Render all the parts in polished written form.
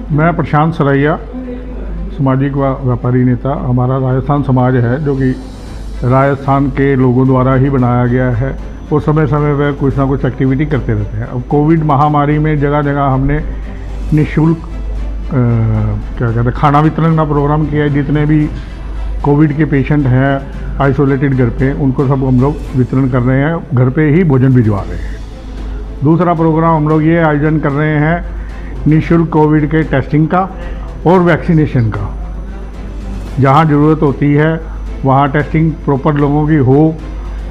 मैं प्रशांत सरैया, सामाजिक व्यापारी नेता। हमारा राजस्थान समाज है जो कि राजस्थान के लोगों द्वारा ही बनाया गया है और समय समय पर कुछ ना कुछ एक्टिविटी करते रहते हैं। अब कोविड महामारी में जगह जगह हमने निःशुल्क क्या कहते हैं खाना वितरण का प्रोग्राम किया है। जितने भी कोविड के पेशेंट हैं आइसोलेटेड घर पे, उनको सब हम लोग वितरण कर रहे हैं, घर पे ही भोजन भिजवा रहे हैं। दूसरा प्रोग्राम हम लोग ये आयोजन कर रहे हैं निःशुल्क कोविड के टेस्टिंग का और वैक्सीनेशन का। जहाँ ज़रूरत होती है वहाँ टेस्टिंग प्रॉपर लोगों की हो,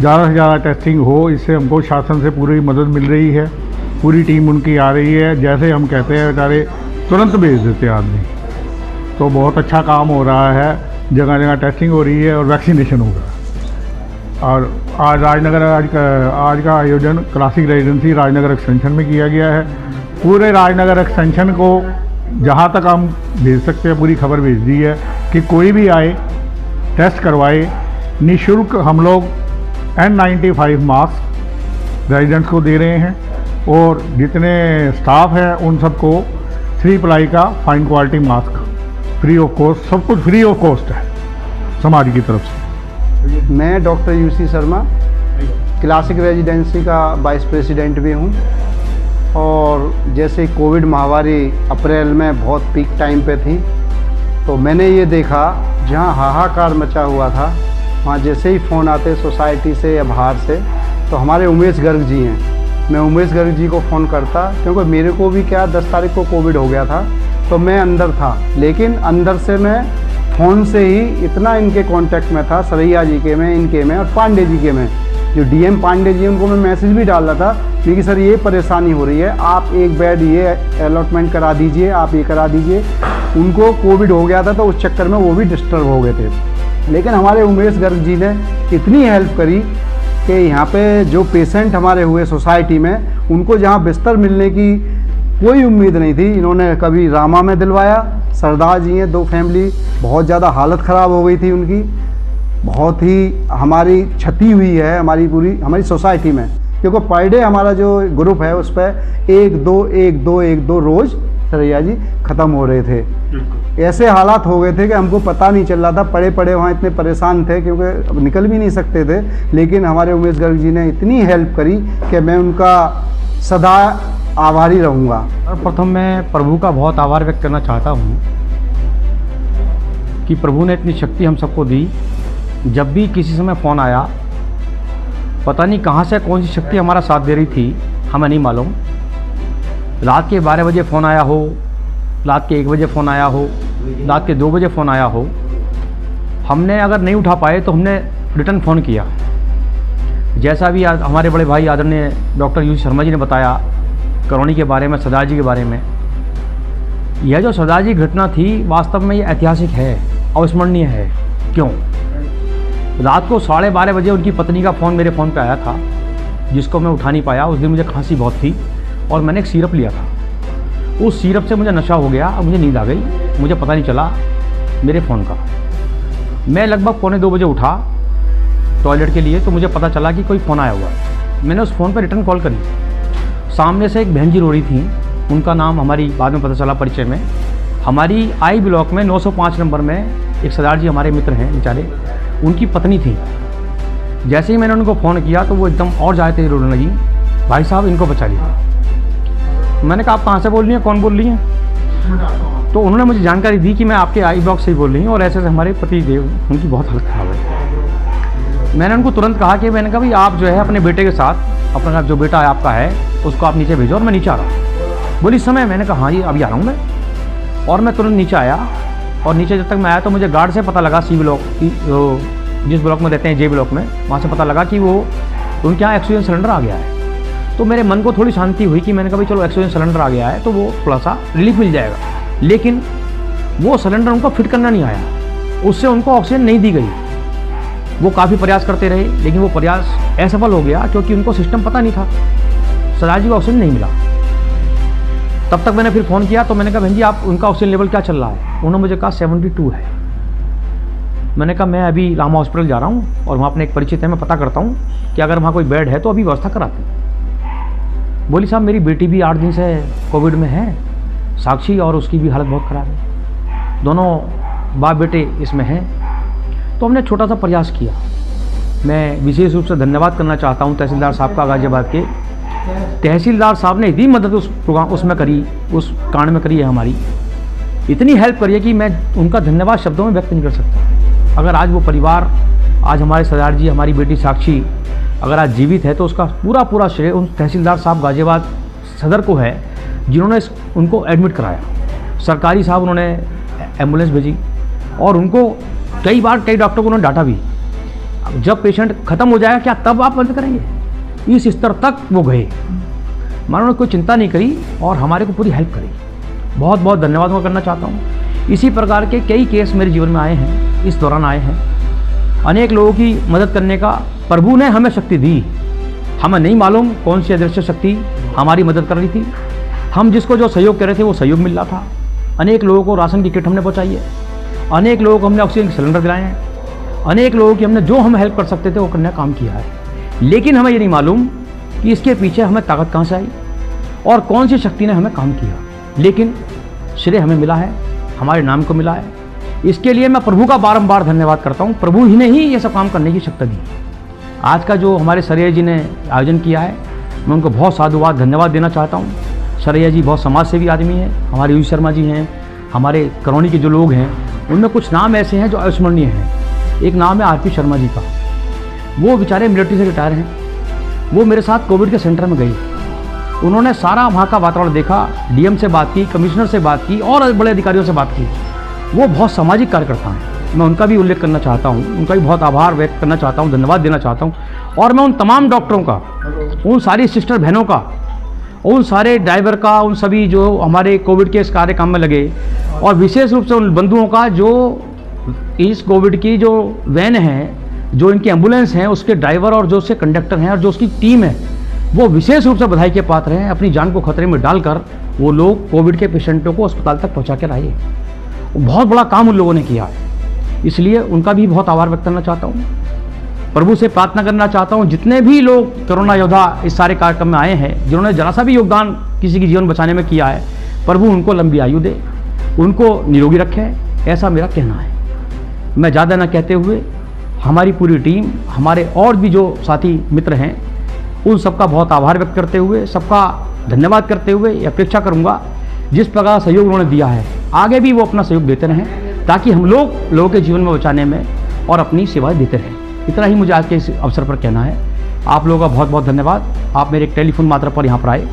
ज़्यादा से ज़्यादा टेस्टिंग हो। इससे हमको शासन से पूरी मदद मिल रही है, पूरी टीम उनकी आ रही है। जैसे हम कहते हैं बेचारे तुरंत भेज देते हैं आदमी। तो बहुत अच्छा काम हो रहा है, जगह जगह टेस्टिंग हो रही है और वैक्सीनेशन हो रहा है। और आज राजनगर आज का आयोजन क्लासिक रेजिडेंसी राजनगर एक्सटेंशन में किया गया है। पूरे राजनगर एक्सटेंशन को जहाँ तक हम भेज सकते हैं पूरी खबर भेज दी है कि कोई भी आए टेस्ट करवाए। निःशुल्क हम लोग N95 मास्क रेजिडेंट्स को दे रहे हैं और जितने स्टाफ है उन सबको 3 प्लाई का fine quality mask free of cost, सब कुछ फ्री ऑफ कॉस्ट है समाज की तरफ से। मैं doctor UC Sharma classic residency का वाइस प्रेसिडेंट भी हूँ। और जैसे कोविड महामारी अप्रैल में बहुत पीक टाइम पे थी, तो मैंने ये देखा जहाँ हाहाकार मचा हुआ था, वहाँ जैसे ही फ़ोन आते सोसाइटी से या बाहर से, तो हमारे उमेश गर्ग जी हैं, मैं उमेश गर्ग जी को फ़ोन करता, क्योंकि मेरे को भी क्या 10 तारीख को कोविड हो गया था, तो मैं अंदर था। लेकिन अंदर से मैं फ़ोन से ही इतना इनके कांटेक्ट में था, सरैया जी के में, इनके में और पांडे जी के में। जो DM पांडे जी उनको मैं मैसेज भी डाल रहा था कि सर ये परेशानी हो रही है, आप एक बेड ये अलॉटमेंट करा दीजिए, आप ये करा दीजिए। उनको कोविड हो गया था तो उस चक्कर में वो भी डिस्टर्ब हो गए थे। लेकिन हमारे उमेश गर्ग जी ने इतनी हेल्प करी कि यहाँ पे जो पेशेंट हमारे हुए सोसाइटी में, उनको जहाँ बिस्तर मिलने की कोई उम्मीद नहीं थी, इन्होंने कभी रामा में दिलवाया। सरदार जी हैं, 2 फैमिली, बहुत ज़्यादा हालत ख़राब हो गई थी उनकी, बहुत ही हमारी क्षति हुई है हमारी सोसाइटी में, क्योंकि पर डे हमारा जो ग्रुप है उस पर 1-2 रोज़ सरैया जी ख़त्म हो रहे थे। ऐसे हालात हो गए थे कि हमको पता नहीं चल रहा था, पड़े पड़े वहाँ इतने परेशान थे क्योंकि अब निकल भी नहीं सकते थे। लेकिन हमारे उमेश गर्ग जी ने इतनी हेल्प करी कि मैं उनका सदा आभारी रहूँगा। प्रथम मैं प्रभु का बहुत आभार व्यक्त करना चाहता हूँ कि प्रभु ने इतनी शक्ति हम सबको दी। जब भी किसी समय फ़ोन आया, पता नहीं कहाँ से कौन सी शक्ति हमारा साथ दे रही थी, हमें नहीं मालूम। रात के 12 बजे फ़ोन आया हो, रात के 1 बजे फ़ोन आया हो, रात के 2 बजे फ़ोन आया हो, हमने अगर नहीं उठा पाए तो हमने रिटर्न फ़ोन किया। जैसा भी हमारे बड़े भाई आदरणीय डॉक्टर UC शर्मा जी ने बताया करौनी के बारे में, सरदार जी के बारे में, यह जो सरदार जी घटना थी वास्तव में ये ऐतिहासिक है, अविस्मरणीय है। क्यों? रात को 12:30 बजे उनकी पत्नी का फ़ोन मेरे फ़ोन पे आया था, जिसको मैं उठा नहीं पाया। उस दिन मुझे खांसी बहुत थी और मैंने एक सिरप लिया था। उस सिरप से मुझे नशा हो गया, अब मुझे नींद आ गई, मुझे पता नहीं चला मेरे फ़ोन का। मैं लगभग 1:45 बजे उठा टॉयलेट के लिए, तो मुझे पता चला कि कोई फ़ोन आया हुआ है। मैंने उस फ़ोन पर रिटर्न कॉल करी। सामने से एक बहन जी रो रही थी, उनका नाम हमारी बाद में पता चला परिचय में, हमारी I ब्लॉक में 905 नंबर में एक सरदार जी हमारे मित्र हैं बेचारे, उनकी पत्नी थी। जैसे ही मैंने उनको फ़ोन किया तो वो एकदम और ज़्यादा तेज रोने लगी, भाई साहब इनको बचा लीजिए। मैंने कहा आप कहाँ से बोल रही हैं, कौन बोल रही हैं? तो उन्होंने मुझे जानकारी दी कि मैं आपके I ब्लॉक से ही बोल रही हूँ और ऐसे से हमारे पति देव, उनकी बहुत हालत ख़राब है। मैंने उनको तुरंत कहा कि मैंने कहा भाई आप जो है अपने बेटे के साथ, अपना जो बेटा है आपका है उसको आप नीचे भेजो और मैं नीचे आ रहा हूँ। बोली समय? मैंने कहा हाँ जी अभी आ रहा हूँ मैं। और मैं तुरंत नीचे आया और नीचे जब तक मैं आया तो मुझे गार्ड से पता लगा, C ब्लॉक की जो जिस ब्लॉक में रहते हैं J ब्लॉक में, वहाँ से पता लगा कि वो उनके यहाँ ऑक्सीजन सिलेंडर आ गया है। तो मेरे मन को थोड़ी शांति हुई कि मैंने कहा भाई चलो ऑक्सीजन सिलेंडर आ गया है तो वो थोड़ा सा रिलीफ मिल जाएगा। लेकिन वो सिलेंडर उनको फिट करना नहीं आया, उससे उनको ऑक्सीजन नहीं दी गई। वो काफ़ी प्रयास करते रहे लेकिन वो प्रयास असफल हो गया क्योंकि उनको सिस्टम पता नहीं था, सरदार जी को ऑक्सीजन नहीं मिला। तब तक मैंने फिर फ़ोन किया तो मैंने कहा बहन जी आप उनका ऑक्सीजन लेवल क्या चल रहा है? उन्होंने मुझे कहा 72 है। मैंने कहा मैं अभी रामा हॉस्पिटल जा रहा हूँ और वहाँ अपने एक परिचित है, मैं पता करता हूँ कि अगर वहाँ कोई बेड है तो अभी व्यवस्था कराते हैं। बोली साहब मेरी बेटी भी 8 दिन से कोविड में है साक्षी और उसकी भी हालत बहुत ख़राब है, दोनों बाप बेटे इसमें हैं। तो हमने छोटा सा प्रयास किया। मैं विशेष रूप से धन्यवाद करना चाहता हूँ तहसीलदार साहब का, गाजियाबाद के तहसीलदार साहब ने इतनी मदद उस प्रोग्राम उसमें करी, उस कांड में करी है हमारी, इतनी हेल्प करी है कि मैं उनका धन्यवाद शब्दों में व्यक्त नहीं कर सकता। अगर आज वो परिवार, आज हमारे सरदार जी, हमारी बेटी साक्षी अगर आज जीवित है तो उसका पूरा श्रेय उन तहसीलदार साहब गाजियाबाद सदर को है जिन्होंने उनको एडमिट कराया। सरकारी साहब उन्होंने एम्बुलेंस भेजी और उनको कई बार कई डॉक्टर को उन्होंने डांटा भी, जब पेशेंट ख़त्म हो जाएगा क्या तब आप बंद करेंगे, इस स्तर तक वो गए। उन्होंने कोई चिंता नहीं करी और हमारे को पूरी हेल्प करी। बहुत बहुत धन्यवाद मैं करना चाहता हूँ। इसी प्रकार के कई केस मेरे जीवन में आए हैं, इस दौरान आए हैं। अनेक लोगों की मदद करने का प्रभु ने हमें शक्ति दी। हमें नहीं मालूम कौन सी अदृश्य शक्ति हमारी मदद कर रही थी। हम जिसको जो सहयोग कर रहे थे वो सहयोग मिल रहा था। अनेक लोगों को राशन की किट हमने पहुँचाई है, अनेक लोगों को हमने ऑक्सीजन सिलेंडर दिलाए हैं, अनेक लोगों की हमने जो हम हेल्प कर सकते थे वो करने का काम किया है। लेकिन हमें ये नहीं मालूम कि इसके पीछे हमें ताकत कहाँ से आई और कौन सी शक्ति ने हमें काम किया, लेकिन श्रेय हमें मिला है, हमारे नाम को मिला है। इसके लिए मैं प्रभु का बारंबार धन्यवाद करता हूँ। प्रभु ही ने ही ये सब काम करने की शक्ति दी। आज का जो हमारे सरैया जी ने आयोजन किया है, मैं उनको बहुत साधुवाद धन्यवाद देना चाहता हूँ। सरैया जी बहुत समाज सेवी आदमी हैं, हमारे यूज शर्मा जी हैं, हमारे करौनी के जो लोग हैं उनमें कुछ नाम ऐसे हैं जो अविस्मरणीय हैं। एक नाम है आरपी शर्मा जी का, वो बेचारे मिलिट्री से रिटायर हैं। वो मेरे साथ कोविड के सेंटर में गए, उन्होंने सारा वहाँ का वातावरण देखा, डीएम से बात की, कमिश्नर से बात की और बड़े अधिकारियों से बात की। वो बहुत सामाजिक कार्यकर्ता हैं, मैं उनका भी उल्लेख करना चाहता हूँ, उनका भी बहुत आभार व्यक्त करना चाहता हूँ, धन्यवाद देना चाहता हूँ। और मैं उन तमाम डॉक्टरों का, उन सारी सिस्टर बहनों का, उन सारे ड्राइवर का, उन सभी जो हमारे कोविड के इस कार्य काम में लगे, और विशेष रूप से उन बंधुओं का जो इस कोविड की जो वैन है, जो इनकी एम्बुलेंस हैं, उसके ड्राइवर और जो उसके कंडक्टर हैं और जो उसकी टीम है, वो विशेष रूप से बधाई के पात्र हैं। अपनी जान को खतरे में डालकर वो लोग कोविड के पेशेंटों को अस्पताल तक पहुंचा कर आए। बहुत बड़ा काम उन लोगों ने किया है, इसलिए उनका भी बहुत आभार व्यक्त करना चाहता हूँ। प्रभु से प्रार्थना करना चाहता हूँ, जितने भी लोग कोरोना योद्धा इस सारे कार्यक्रम में आए हैं, जिन्होंने जरा सा भी योगदान किसी की जीवन बचाने में किया है, प्रभु उनको लंबी आयु दे, उनको निरोगी रखे, ऐसा मेरा कहना है। मैं ज़्यादा न कहते हुए हमारी पूरी टीम, हमारे और भी जो साथी मित्र हैं, उन सबका बहुत आभार व्यक्त करते हुए, सबका धन्यवाद करते हुए अपेक्षा करूंगा जिस प्रकार सहयोग उन्होंने दिया है आगे भी वो अपना सहयोग देते रहें, ताकि हम लोगों के जीवन में बचाने में और अपनी सेवाएं देते रहें। इतना ही मुझे आज के इस अवसर पर कहना है। आप लोगों का बहुत बहुत धन्यवाद। आप मेरे एक टेलीफोन मात्रा पर यहाँ पर आए।